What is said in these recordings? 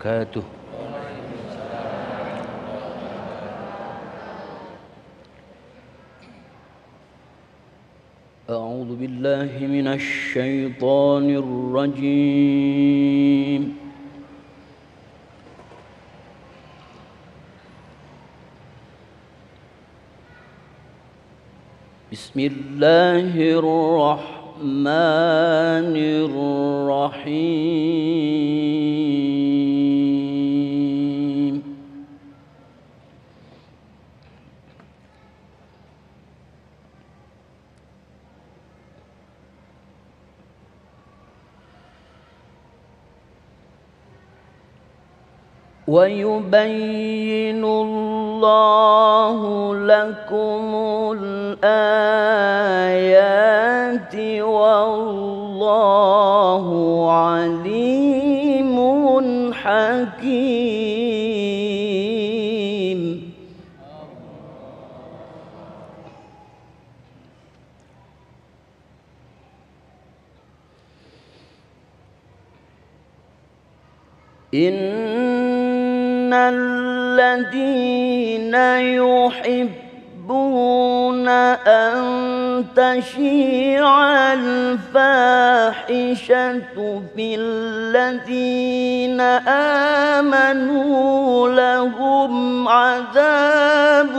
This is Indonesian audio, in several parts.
وبركاته. أعوذ بالله من الشيطان الرجيم. بسم الله الرحمن الرحيم. ويبين الله لكم الآيات والله عليم حكيم. إن الذين يحبون أن تشيع الفاحشة في الذين آمنوا لهم عذاب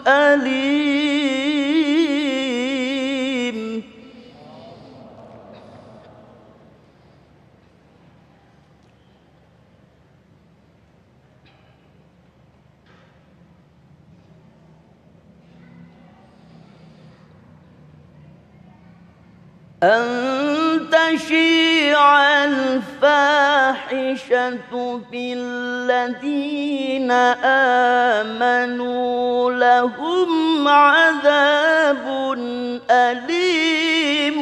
أليم. أن تشيع الفاحشة في الذين آمنوا لهم عذاب أليم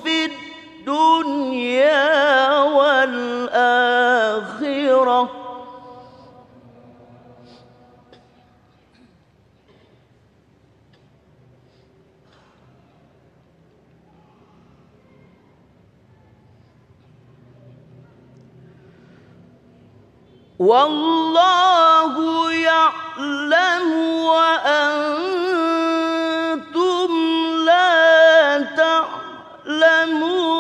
في الدنيا والآخرة. والله يعلم وأنتم لا تعلمون.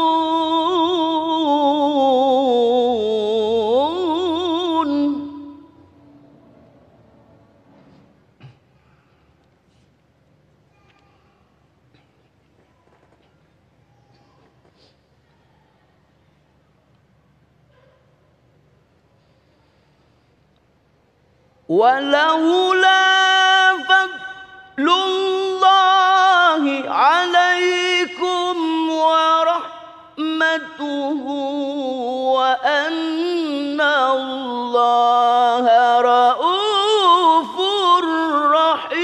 ولولا فضل الله عليكم ورحمته وأن الله رؤوف رحيم.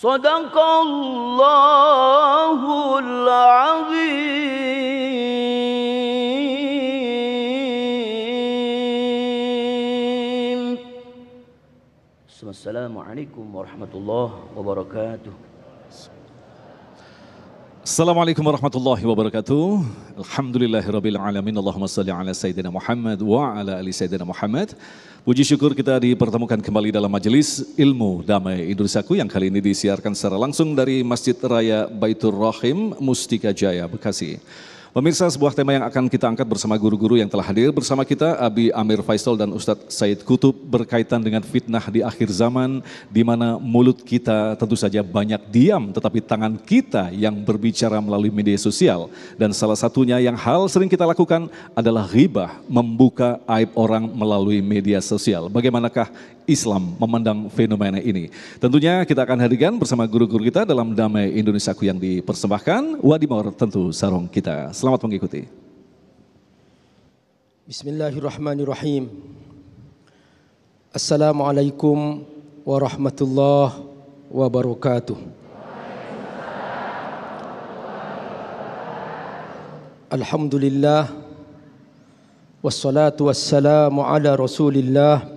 صدق الله العظيم. السلام عليكم ورحمة الله وبركاته. Assalamualaikum warahmatullahi wabarakatuh. Alhamdulillahirabbil alamin. Allahumma shalli ala sayyidina Muhammad wa ala ali sayyidina Muhammad. Puji syukur kita dipertemukan kembali dalam majelis Ilmu Damai Indonesiaku yang kali ini disiarkan secara langsung dari Masjid Raya Baitur Rahim, Mustika Jaya, Bekasi. Pemirsa, sebuah tema yang akan kita angkat bersama guru-guru yang telah hadir bersama kita, Abi Amir Faisal dan Ustadz Said Kutub, berkaitan dengan fitnah di akhir zaman, di mana mulut kita tentu saja banyak diam, tetapi tangan kita yang berbicara melalui media sosial. Dan salah satunya yang hal sering kita lakukan adalah ghibah, membuka aib orang melalui media sosial. Bagaimanakah Islam memandang fenomena ini? Tentunya kita akan hadirkan bersama guru-guru kita dalam Damai Indonesiaku yang dipersembahkan. Wadimor tentu sarung kita. Selamat mengikuti. Bismillahirrahmanirrahim. Assalamualaikum warahmatullahi wabarakatuh. Alhamdulillah. Wassalatu wassalamu ala rasulillah.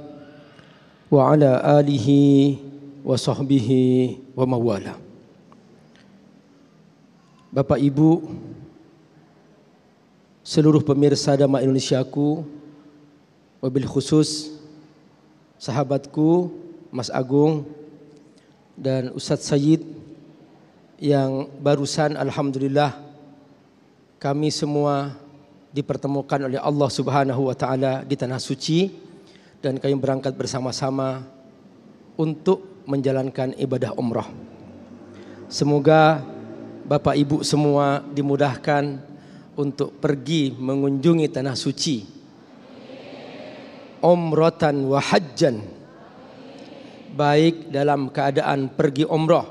wa ala alihi wa sahbihi wa mawala. Bapak Ibu, seluruh pemirsa Dhamma Indonesiaku, wabil khusus sahabatku Mas Agung dan Ustadz Sayyid yang barusan alhamdulillah kami semua dipertemukan oleh Allah Subhanahu wa taala di tanah suci dan kami berangkat bersama-sama untuk menjalankan ibadah umrah. Semoga Bapak Ibu semua dimudahkan untuk pergi mengunjungi tanah suci, umratan wa hajjan, baik dalam keadaan pergi umrah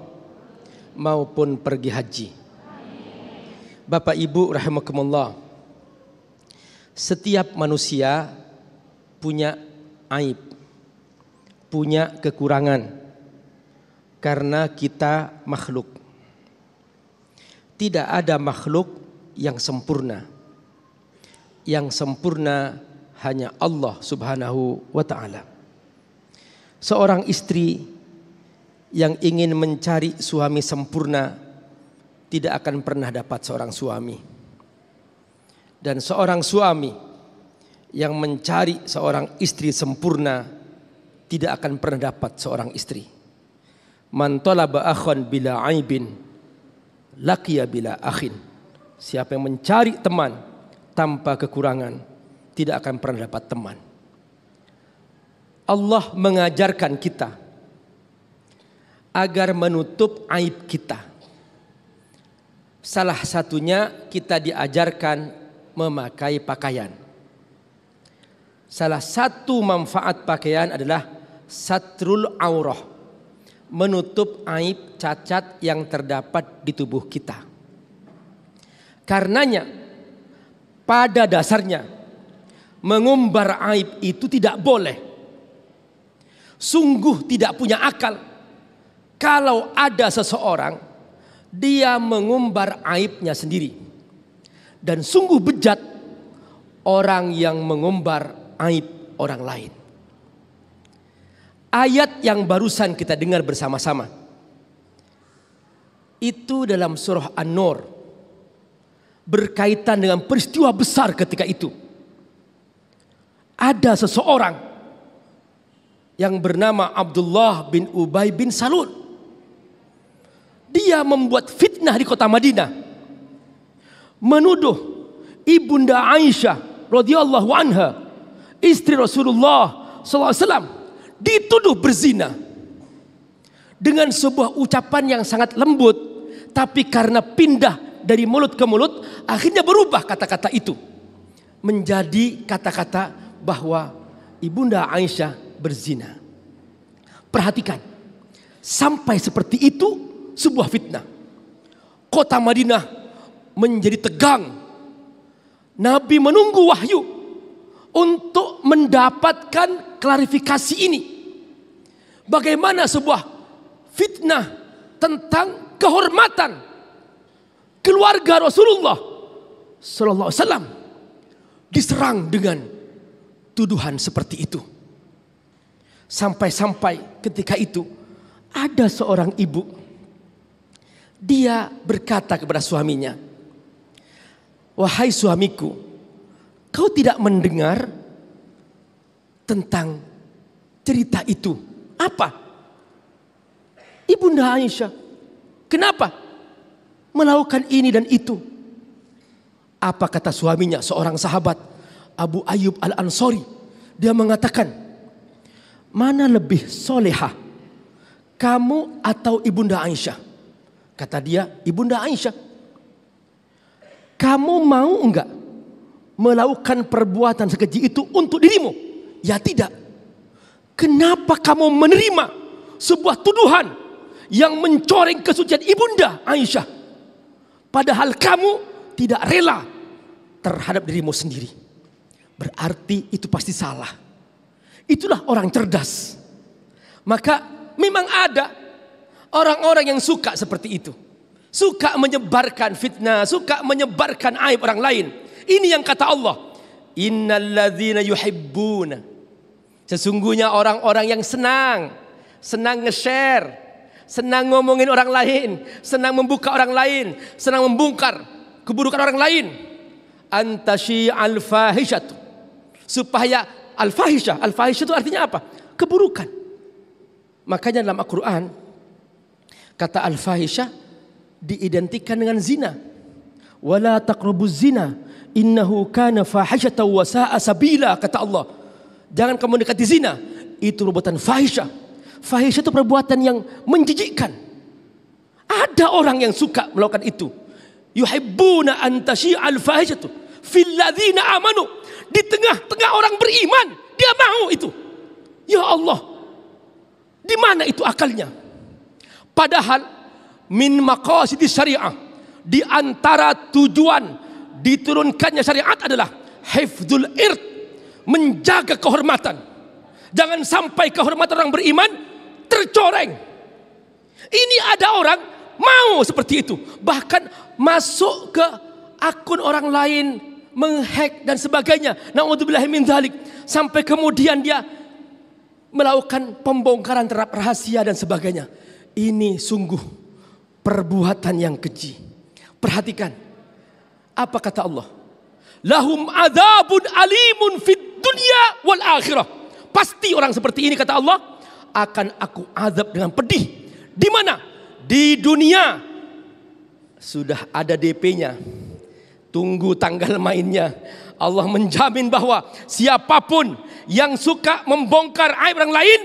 maupun pergi haji. Bapak Ibu rahimakumullah, setiap manusia punya aib, punya kekurangan, karena kita makhluk. Tidak ada makhluk yang sempurna. Yang sempurna hanya Allah Subhanahu wa ta'ala. Seorang istri yang ingin mencari suami sempurna tidak akan pernah dapat seorang suami. Dan seorang suami yang mencari seorang istri sempurna tidak akan pernah dapat seorang istri. Man talaba akhan bila aibin laqiya bila akhin. Siapa yang mencari teman tanpa kekurangan tidak akan pernah dapat teman. Allah mengajarkan kita agar menutup aib kita. Salah satunya kita diajarkan memakai pakaian. Salah satu manfaat pakaian adalah satrul aurah, menutup aib cacat yang terdapat di tubuh kita. Karenanya pada dasarnya mengumbar aib itu tidak boleh. Sungguh tidak punya akal kalau ada seseorang dia mengumbar aibnya sendiri. Dan sungguh bejat orang yang mengumbar aib orang lain. Ayat yang barusan kita dengar bersama-sama itu dalam surah An-Nur, berkaitan dengan peristiwa besar ketika itu. Ada seseorang yang bernama Abdullah bin Ubay bin Salul. Dia membuat fitnah di kota Madinah, menuduh ibunda Aisyah radhiyallahu anha, istri Rasulullah SAW, dituduh berzina dengan sebuah ucapan yang sangat lembut, tapi karena pindah dari mulut ke mulut, akhirnya berubah kata-kata itu menjadi kata-kata bahwa ibunda Aisyah berzina. Perhatikan, sampai seperti itu sebuah fitnah. Kota Madinah menjadi tegang. Nabi menunggu wahyu untuk mendapatkan klarifikasi ini. Bagaimana sebuah fitnah tentang kehormatan keluarga Rasulullah sallallahu alaihi wasallam diserang dengan tuduhan seperti itu. Sampai-sampai ketika itu ada seorang ibu, dia berkata kepada suaminya, "Wahai suamiku, kau tidak mendengar tentang cerita itu?" "Apa?" "Ibunda Aisyah, kenapa melakukan ini dan itu?" Apa kata suaminya, seorang sahabat, Abu Ayyub Al-Ansari. Dia mengatakan, "Mana lebih solehah, kamu atau ibunda Aisyah?" Kata dia, "Ibunda Aisyah." "Kamu mau enggak melakukan perbuatan sekeji itu untuk dirimu?" "Ya tidak." "Kenapa kamu menerima sebuah tuduhan yang mencoreng kesucian ibunda Aisyah, padahal kamu tidak rela terhadap dirimu sendiri?" Berarti itu pasti salah. Itulah orang cerdas. Maka memang ada orang-orang yang suka seperti itu. Suka menyebarkan fitnah, suka menyebarkan aib orang lain. Ini yang kata Allah, "Innal ladzina yuhibbuna Sesungguhnya orang-orang yang senang nge-share, senang ngomongin orang lain, senang membuka orang lain, senang membongkar keburukan orang lain. Antashi al-fahishatu, supaya al-fahisyah itu artinya apa? Keburukan. Makanya dalam Al-Quran kata al-fahisyah diidentikan dengan zina. Wala taqrabuz zina innahu kana fahishatan wa sa'a sabila, kata Allah. Jangan kamu dekati zina, itu perbuatan fahisyah. Fahisyah itu perbuatan yang menjijikkan. Ada orang yang suka melakukan itu. Yuhibbuna an tasyi'al fahishatu fil ladzina amanu. Di tengah-tengah orang beriman, dia mau itu. Ya Allah, di mana itu akalnya? Padahal min maqasidis syariah, di antara tujuan diturunkannya syariat adalah hifdzul ird, menjaga kehormatan. Jangan sampai kehormatan orang beriman tercoreng. Ini ada orang mau seperti itu, bahkan masuk ke akun orang lain, menghack dan sebagainya. Na'udzubillahi min dzalik. Sampai kemudian dia melakukan pembongkaran terhadap rahasia dan sebagainya. Ini sungguh perbuatan yang keji. Perhatikan apa kata Allah. Lahum adzabun alimun fid dunya wal akhirah. Pasti orang seperti ini, kata Allah, akan aku azab dengan pedih. Di mana? Di dunia. Sudah ada DP-nya. Tunggu tanggal mainnya. Allah menjamin bahwa siapapun yang suka membongkar aib orang lain,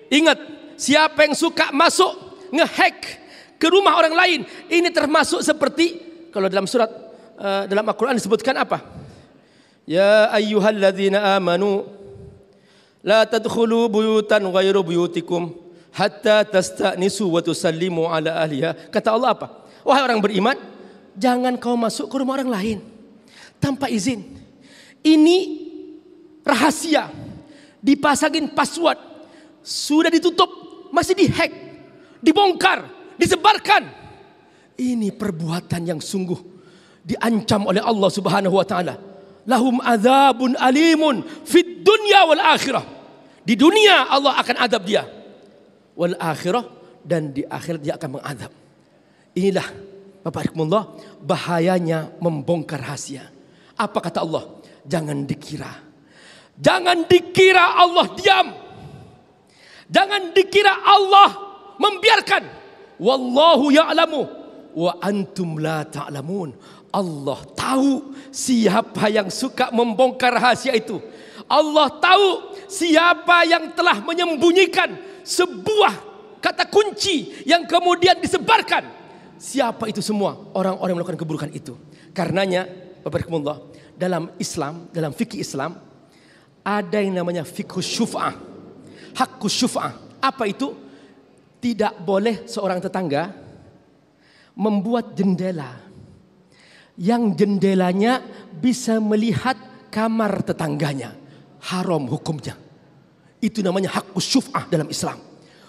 ingat, siapa yang suka masuk ngehack ke rumah orang lain, ini termasuk seperti kalau dalam surat dalam Al-Quran disebutkan apa? Ya ayyuhalladzina amanu la tadkhulu buyutan ghairu buyutikum hatta tasta'nisu wa tusallimu ala ahliha. Kata Allah apa? Wahai orang beriman, jangan kau masuk ke rumah orang lain tanpa izin. Ini rahasia, dipasangin password, sudah ditutup, masih dihack, dibongkar, disebarkan. Ini perbuatan yang sungguh diancam oleh Allah Subhanahu wa taala. Lahum adzabun alimun fid dunya wal akhirah. Di dunia Allah akan adab dia. Wal akhirah, dan di akhirat dia akan mengadab. Inilah Bapak Ikhwanullah bahayanya membongkar rahasia. Apa kata Allah? Jangan dikira Allah diam. Jangan dikira Allah membiarkan. Wallahu ya'lamu wa antum la ta'lamun. Allah tahu siapa yang suka membongkar rahasia itu. Allah tahu siapa yang telah menyembunyikan sebuah kata kunci yang kemudian disebarkan. Siapa itu semua? Orang-orang yang melakukan keburukan itu. Karenanya Bapak Ikhwanullah, dalam Islam, dalam fikih Islam, ada yang namanya fiqhus syuf'ah, hakkus syuf'ah. Apa itu? Tidak boleh seorang tetangga membuat jendela yang jendelanya bisa melihat kamar tetangganya. Haram hukumnya. Itu namanya hakkus syuf'ah dalam Islam.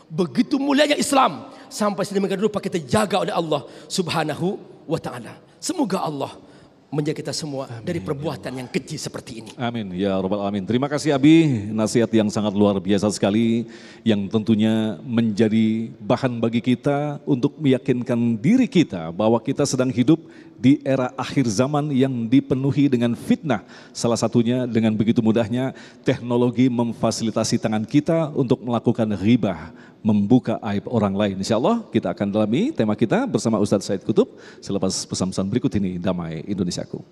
Begitu mulianya Islam, sampai sedemikian rupa kita jaga oleh Allah Subhanahu wa taala. Semoga Allah menjaga kita semua dari perbuatan yang keji seperti ini. Amin ya rabbal alamin. Terima kasih Abi, nasihat yang sangat luar biasa sekali, yang tentunya menjadi bahan bagi kita untuk meyakinkan diri kita bahwa kita sedang hidup di era akhir zaman yang dipenuhi dengan fitnah. Salah satunya dengan begitu mudahnya teknologi memfasilitasi tangan kita untuk melakukan ghibah, membuka aib orang lain. Insya Allah kita akan dalami tema kita bersama Ustadz Said Kutub selepas pesan-pesan berikut ini. Damai Indonesiaku.